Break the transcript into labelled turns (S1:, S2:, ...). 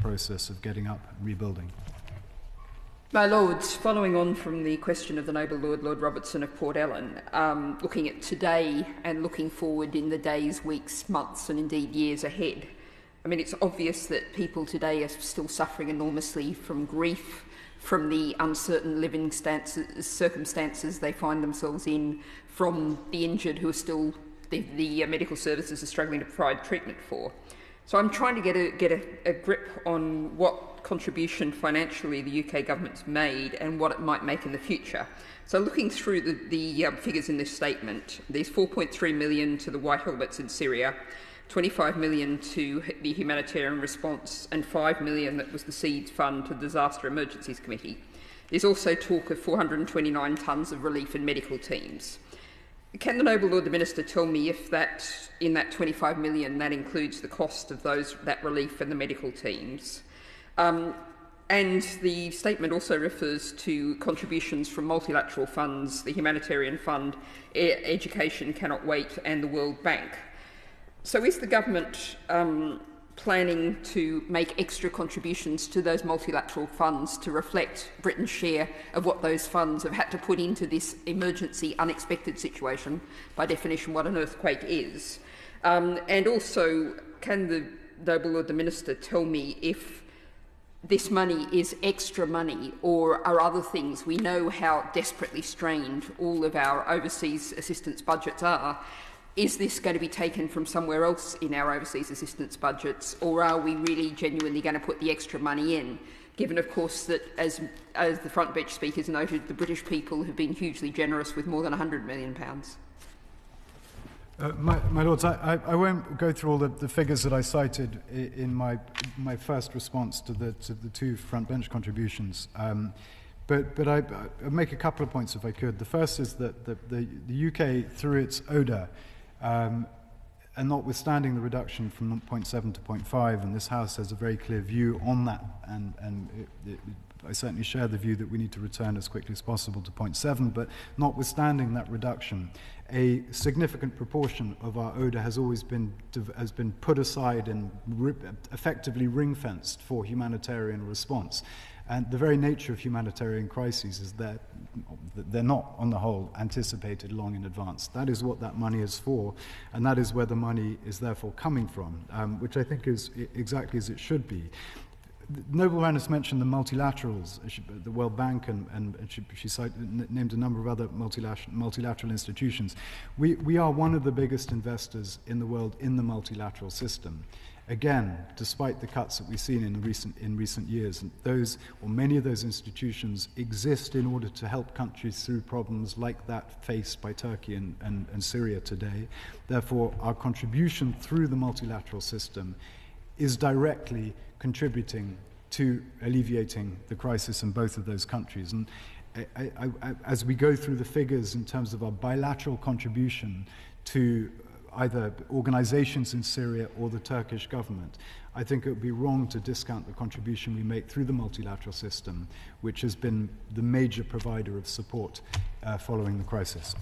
S1: process of getting up and rebuilding.
S2: My Lords, following on from the question of the Noble Lord Robertson of Port Ellen, looking at today and looking forward in the days, weeks, months and indeed years ahead, I mean, it's obvious that people today are still suffering enormously from grief, from the uncertain living circumstances they find themselves in, from the injured who are still the medical services are struggling to provide treatment for. So I'm trying to get a grip on what contribution financially the UK government's made and what it might make in the future. So looking through the figures in this statement, there's 4.3 million to the White Helmets in Syria, 25 million to the humanitarian response, and 5 million that was the Seeds Fund to the Disaster Emergencies Committee. There's also talk of 429 tonnes of relief and medical teams. Can the Noble Lord the Minister tell me if that, in that 25 million, that includes the cost of that relief and the medical teams? And the statement also refers to contributions from multilateral funds, the Humanitarian Fund, Education Cannot Wait and the World Bank. So is the government planning to make extra contributions to those multilateral funds to reflect Britain's share of what those funds have had to put into this emergency, unexpected situation, by definition what an earthquake is? And also, can the Noble Lord the Minister tell me if this money is extra money or are other things? We know how desperately strained all of our overseas assistance budgets are. Is this going to be taken from somewhere else in our overseas assistance budgets, or are we really genuinely going to put the extra money in, given, of course, that, as the front bench speakers noted, the British people have been hugely generous with more than £100 million?
S1: My Lords, I won't go through all the figures that I cited in my first response to the two front bench contributions. But I make a couple of points if I could. The first is that the UK, through its ODA, and notwithstanding the reduction from 0.7 to 0.5, and this House has a very clear view on that, and I certainly share the view that we need to return as quickly as possible to 0.7, but notwithstanding that reduction, a significant proportion of our ODA has always been put aside and effectively ring-fenced for humanitarian response. And the very nature of humanitarian crises is that they're not, on the whole, anticipated long in advance. That is what that money is for, and that is where the money is therefore coming from, which I think is exactly as it should be. Noble Manus mentioned the multilaterals, the World Bank, and she named a number of other multilateral institutions. We are one of the biggest investors in the world in the multilateral system. Again, despite the cuts that we've seen in recent years, and many of those institutions exist in order to help countries through problems like that faced by Turkey and Syria today. Therefore, our contribution through the multilateral system is directly contributing to alleviating the crisis in both of those countries. And as we go through the figures in terms of our bilateral contribution to either organizations in Syria or the Turkish government, I think it would be wrong to discount the contribution we make through the multilateral system, which has been the major provider of support following the crisis.